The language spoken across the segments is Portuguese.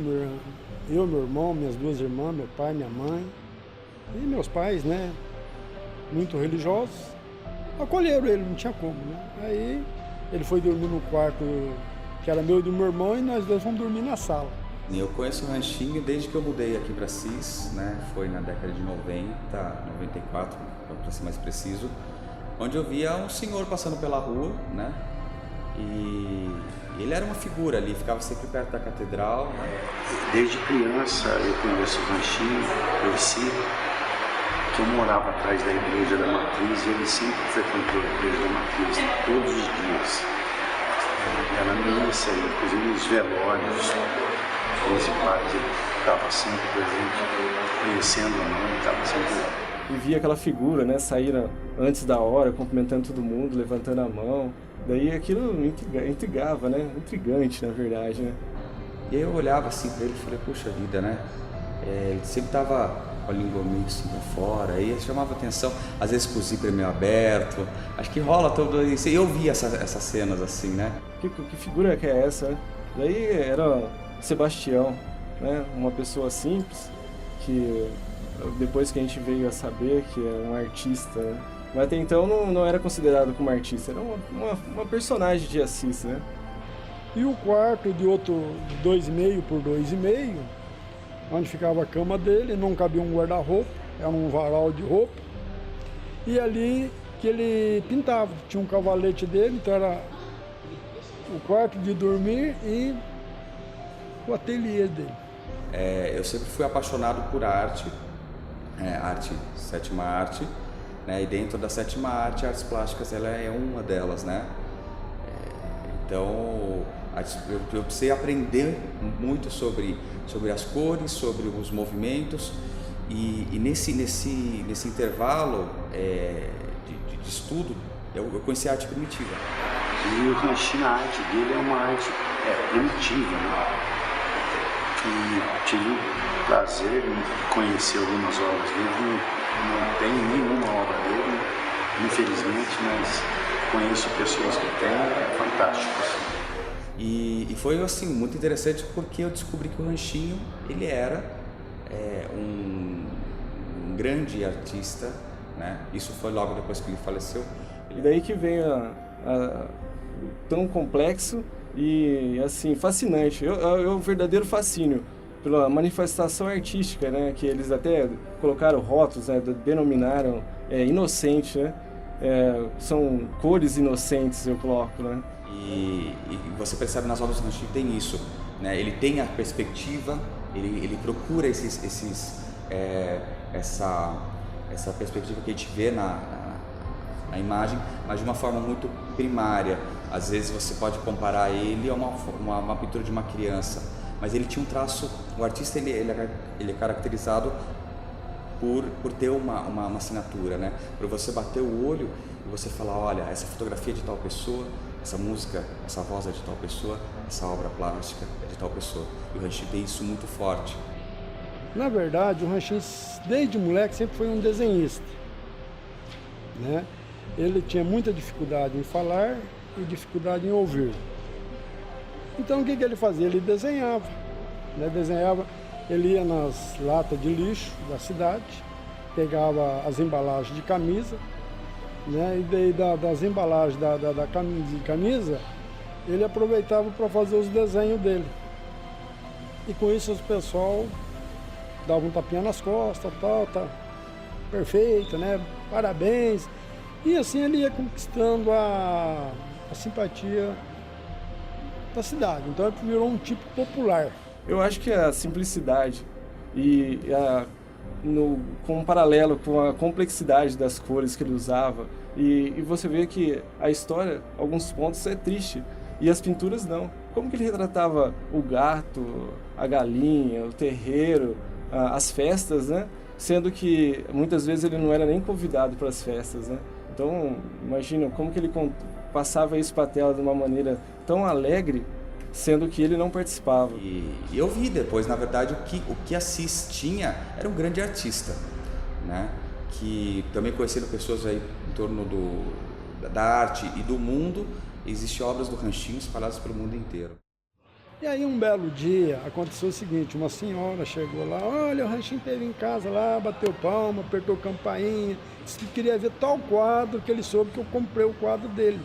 meu irmão, minhas duas irmãs, meu pai, minha mãe e meus pais, né, muito religiosos, acolheram ele, não tinha como, né? Aí ele foi dormir no quarto que era meu e do meu irmão e nós dois fomos dormir na sala. Eu conheço o Ranchinho desde que eu mudei aqui para Assis, né? Foi na década de 90, 94, para ser mais preciso, onde eu via um senhor passando pela rua, né? E ele era uma figura ali, ficava sempre perto da catedral, né? Desde criança eu conheço o Ranchinho, conheci, que eu morava atrás da igreja da Matriz e ele sempre frequentou a igreja da Matriz todos os dias. Era missa, inclusive os velórios principais, ele estava sempre presente, conhecendo a mãe, estava sempre lá. E via aquela figura, né, sair antes da hora, cumprimentando todo mundo, levantando a mão. Daí aquilo me intrigava, né? Intrigante, na verdade, né? E aí eu olhava assim para ele e falei, puxa vida, né? Ele sempre tava com a língua meio assim pra fora, aí chamava atenção, às vezes com o zíper meio aberto. Acho que rola tudo isso. E eu via essas cenas assim, né? Que figura que é essa, né? Daí era Sebastião, né? Uma pessoa simples, que depois que a gente veio a saber que é um artista, né? Mas até então não era considerado como artista, era uma personagem de Assis, né? E o quarto de outro 2,5 por 2,5, onde ficava a cama dele, não cabia um guarda-roupa, era um varal de roupa. E ali que ele pintava, tinha um cavalete dele, então era o quarto de dormir e o ateliê dele. Eu sempre fui apaixonado por arte, sétima arte, né? E dentro da sétima arte, artes plásticas, ela é uma delas, né? Então, eu precisei aprender muito sobre as cores, sobre os movimentos, e nesse intervalo de estudo, eu conheci a arte primitiva. E o Ranchinho, a arte dele é uma arte primitiva, né? E tive o prazer de conhecer algumas obras dele, não tenho nenhuma obra dele, infelizmente, mas conheço pessoas que têm, é fantástico. E foi assim muito interessante porque eu descobri que o Ranchinho ele era um grande artista, né? Isso foi logo depois que ele faleceu. E daí que vem tão complexo e assim fascinante, é um verdadeiro fascínio pela manifestação artística, né? Que eles até colocaram rótulos, né? Denominaram inocente, né? São cores inocentes, eu coloco, né? E você percebe nas obras do Ranchinho tem isso, né? Ele tem a perspectiva, ele procura essa perspectiva que a gente vê na imagem, mas de uma forma muito primária. Às vezes você pode comparar ele a uma pintura de uma criança, mas ele tinha um traço. O artista ele é caracterizado por ter uma assinatura, né? Para você bater o olho e você falar, olha, essa fotografia é de tal pessoa, essa música, essa voz é de tal pessoa, essa obra plástica é de tal pessoa. E o Ranchinho tem isso muito forte. Na verdade, o Ranchinho, desde moleque, sempre foi um desenhista, né? Ele tinha muita dificuldade em falar e dificuldade em ouvir. Então, o que ele fazia? Ele desenhava, né? Ele ia nas latas de lixo da cidade, pegava as embalagens de camisa, né? E daí das embalagens de camisa, ele aproveitava para fazer os desenhos dele. E com isso o pessoal dava um tapinha nas costas, tá perfeito, né? Parabéns. E assim ele ia conquistando a simpatia da cidade. Então ele virou um tipo popular. Eu acho que a simplicidade e com um paralelo com a complexidade das cores que ele usava, e você vê que a história, alguns pontos, é triste, e as pinturas não. Como que ele retratava o gato, a galinha, o terreiro, as festas, né? Sendo que muitas vezes ele não era nem convidado para as festas, né? Então, imagina como que ele passava isso para a tela de uma maneira tão alegre, sendo que ele não participava. E eu vi depois, na verdade, o que Assis tinha era um grande artista, né? Que também conhecendo pessoas aí em torno da arte e do mundo, existem obras do Ranchinho espalhadas pelo mundo inteiro. E aí um belo dia aconteceu o seguinte, uma senhora chegou lá, olha, o Ranchinho esteve em casa lá, bateu palma, apertou campainha, disse que queria ver tal quadro, que ele soube que eu comprei o quadro dele.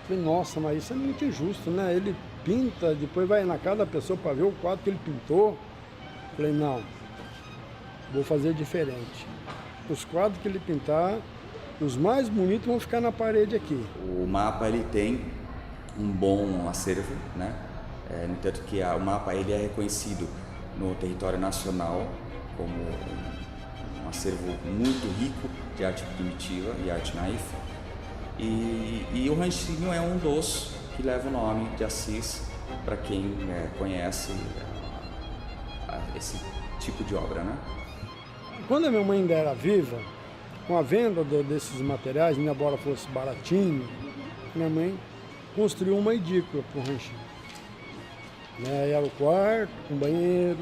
Falei, nossa, mas isso é muito injusto, né? Ele pinta, depois vai na casa da pessoa para ver o quadro que ele pintou. Falei, não, vou fazer diferente. Os quadros que ele pintar, os mais bonitos vão ficar na parede aqui. O mapa ele tem um bom acervo, né? No entanto que o mapa ele é reconhecido no território nacional como um acervo muito rico de arte primitiva e arte naif. E o Ranchinho é um dos que leva o nome de Assis para quem conhece esse tipo de obra, né? Quando a minha mãe ainda era viva, com a venda desses materiais, embora fosse baratinho, minha mãe construiu uma edícula para o Ranchinho. Era o quarto, um banheiro,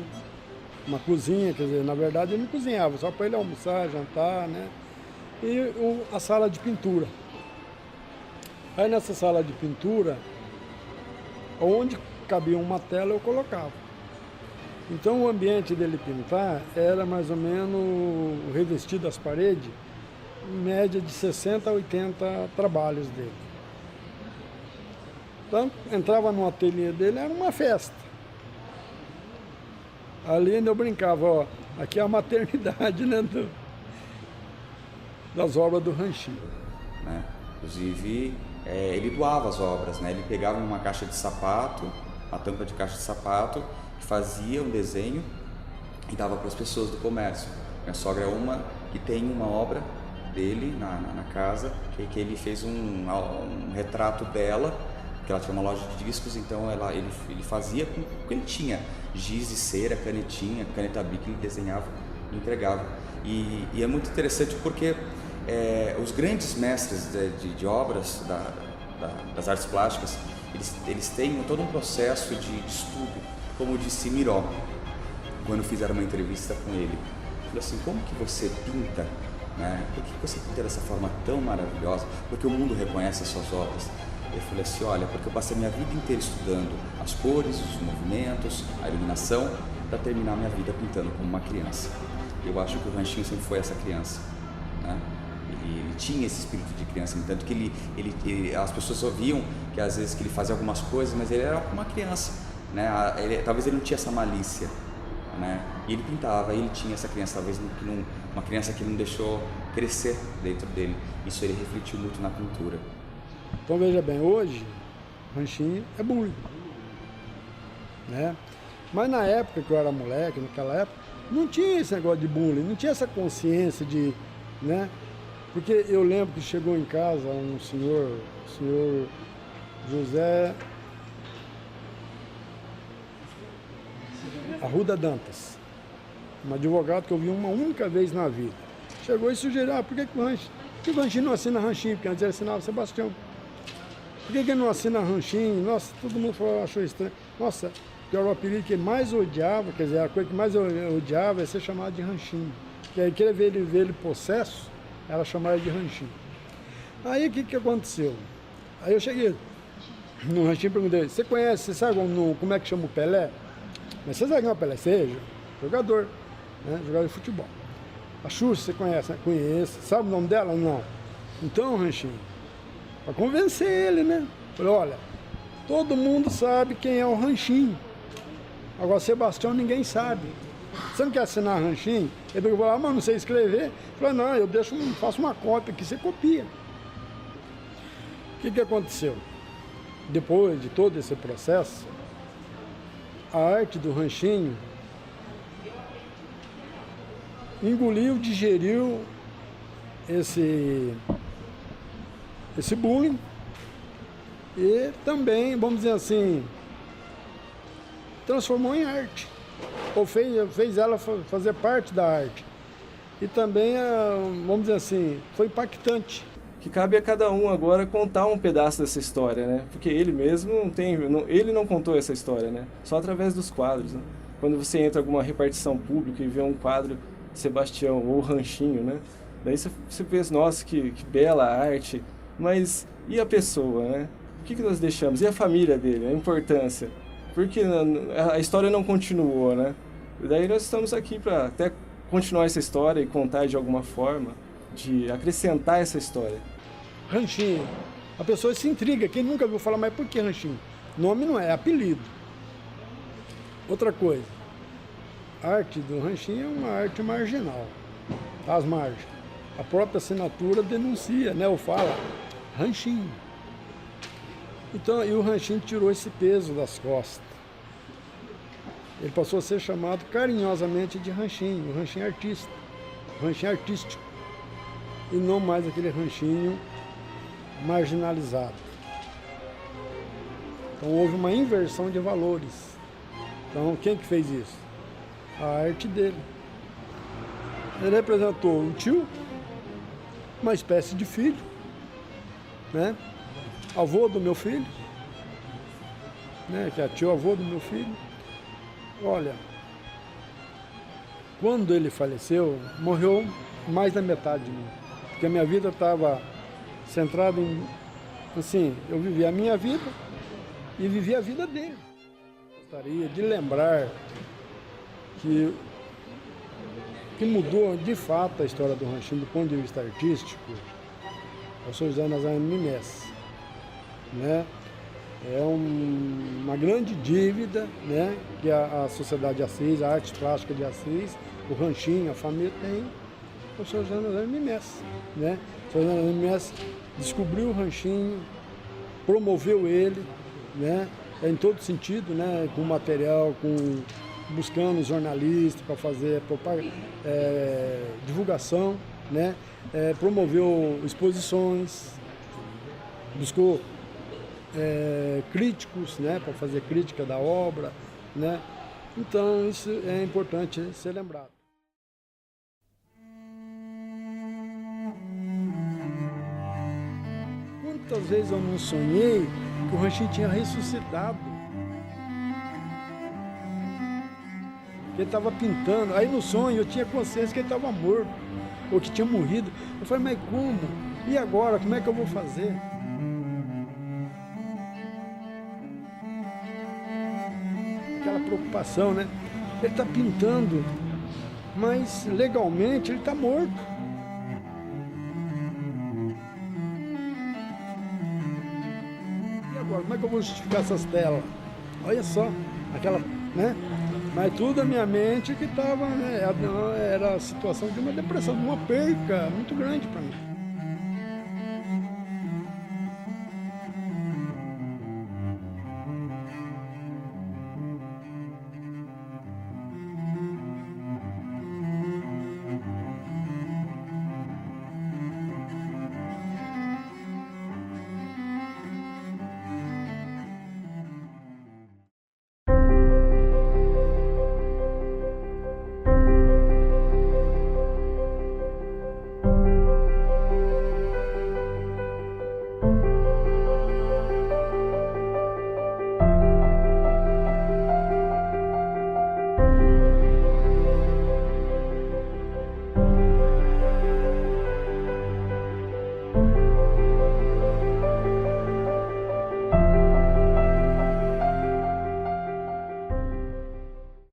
uma cozinha, quer dizer, na verdade ele não cozinhava, só para ele almoçar, jantar, né? E a sala de pintura. Aí nessa sala de pintura, onde cabia uma tela eu colocava. Então o ambiente dele pintar era mais ou menos revestido as paredes, em média de 60 a 80 trabalhos dele. Então entrava no ateliê dele, era uma festa. Ali ainda eu brincava, ó, aqui é a maternidade, né, das obras do Ranchinho. Né? Inclusive, ele doava as obras, né? Ele pegava uma caixa de sapato, uma tampa de caixa de sapato, fazia um desenho e dava para as pessoas do comércio. Minha sogra é uma que tem uma obra dele na casa, que ele fez um retrato dela, que ela tinha uma loja de discos, então ele fazia com o que ele tinha, giz e cera, canetinha, caneta bic, ele desenhava e entregava. E é muito interessante porque os grandes mestres de obras das artes plásticas, eles têm todo um processo de estudo, como disse Miró, quando fizeram uma entrevista com ele. Falou assim, como que você pinta, né? Por que você pinta dessa forma tão maravilhosa? Porque o mundo reconhece as suas obras. Eu falei assim, olha, porque eu passei minha vida inteira estudando as cores, os movimentos, a iluminação, para terminar minha vida pintando como uma criança. Eu acho que o Ranchinho sempre foi essa criança, né? Ele tinha esse espírito de criança, no tanto que as pessoas ouviam que às vezes que ele fazia algumas coisas, mas ele era como uma criança, né? Talvez ele não tinha essa malícia, né? E ele pintava, ele tinha essa criança, talvez uma criança que não deixou crescer dentro dele. Isso ele refletiu muito na pintura. Então veja bem, hoje o Ranchinho é bullying, né? Mas na época que eu era moleque, naquela época, não tinha esse negócio de bullying, não tinha essa consciência de, né? Porque eu lembro que chegou em casa um senhor José Arruda Dantas, um advogado que eu vi uma única vez na vida. Chegou e sugeriu, por que o Ranchinho não assina Ranchinho? Porque antes ele assinava Sebastião. Por que ele não assina Ranchinho? Nossa, todo mundo achou estranho. Nossa, que era o apelido que ele mais odiava, quer dizer, a coisa que mais eu odiava é ser chamado de Ranchinho. Porque aí queria ver ele possesso, ela chamava de Ranchinho. Aí o que aconteceu? Aí eu cheguei no Ranchinho e perguntei, você sabe como é que chama o Pelé? Mas você sabe quem é o Pelé? Seja jogador, né? Jogador de futebol. A Xuxa, você conhece, né? Conheço. Sabe o nome dela? Não. Então, Ranchinho, para convencer ele, né? Falei, olha, todo mundo sabe quem é o Ranchinho. Agora, Sebastião, ninguém sabe. Você não quer assinar Ranchinho? Ele falou, mas não sei escrever. Eu falei, não, eu faço uma cópia aqui, você copia. O que aconteceu? Depois de todo esse processo, a arte do Ranchinho engoliu, digeriu esse bullying e também, vamos dizer assim, transformou em arte, ou fez ela fazer parte da arte. E também, vamos dizer assim, foi impactante. Que cabe a cada um agora contar um pedaço dessa história, né? Porque ele mesmo ele não contou essa história, né? Só através dos quadros, né? Quando você entra em alguma repartição pública e vê um quadro Sebastião ou Ranchinho, né? Daí você pensa, nossa, que bela arte, mas e a pessoa, né? que nós deixamos? E a família dele, a importância? Porque a história não continuou, né? E daí nós estamos aqui para até continuar essa história e contar de alguma forma, de acrescentar essa história. Ranchinho. A pessoa se intriga, quem nunca ouviu falar, mas por que Ranchinho? Nome não é apelido. Outra coisa, a arte do Ranchinho é uma arte marginal, tá às margens. A própria assinatura denuncia, né, ou fala, Ranchinho. Então, e o Ranchinho tirou esse peso das costas. Ele passou a ser chamado carinhosamente de Ranchinho, o Ranchinho artista, o Ranchinho artístico, e não mais aquele Ranchinho marginalizado. Então houve uma inversão de valores. Então quem que fez isso? A arte dele. Ele representou um tio, uma espécie de filho, né? Avô do meu filho, né? Que é tio-avô do meu filho. Olha, quando ele faleceu, morreu mais da metade de mim. Porque a minha vida estava centrada em, assim, eu vivia a minha vida e vivia a vida dele. Gostaria de lembrar que mudou de fato a história do Ranchinho do ponto de vista artístico, é o Sr. José Nazareno Minés, né? É uma grande dívida, né, que a Sociedade de Assis, a Arte Plástica de Assis, o Ranchinho, a família tem, o Sr. José Nazareno Minés, né? O Sr. José Nazareno Minés descobriu o Ranchinho, promoveu ele, né, em todo sentido, né, com material, buscando jornalistas para fazer divulgação, né, promoveu exposições, buscou críticos, né, para fazer crítica da obra, né? Então isso é importante ser lembrado. Quantas vezes eu não sonhei que o Ranchinho tinha ressuscitado? Ele estava pintando, aí no sonho eu tinha consciência que ele estava morto, ou que tinha morrido. Eu falei, mas como? E agora? Como é que eu vou fazer? Aquela preocupação, né? Ele está pintando, mas legalmente ele está morto. E agora, como é que eu vou justificar essas telas? Olha só, aquela, né? Mas tudo a minha mente que estava, né? Era a situação de uma depressão, de uma perca muito grande para mim.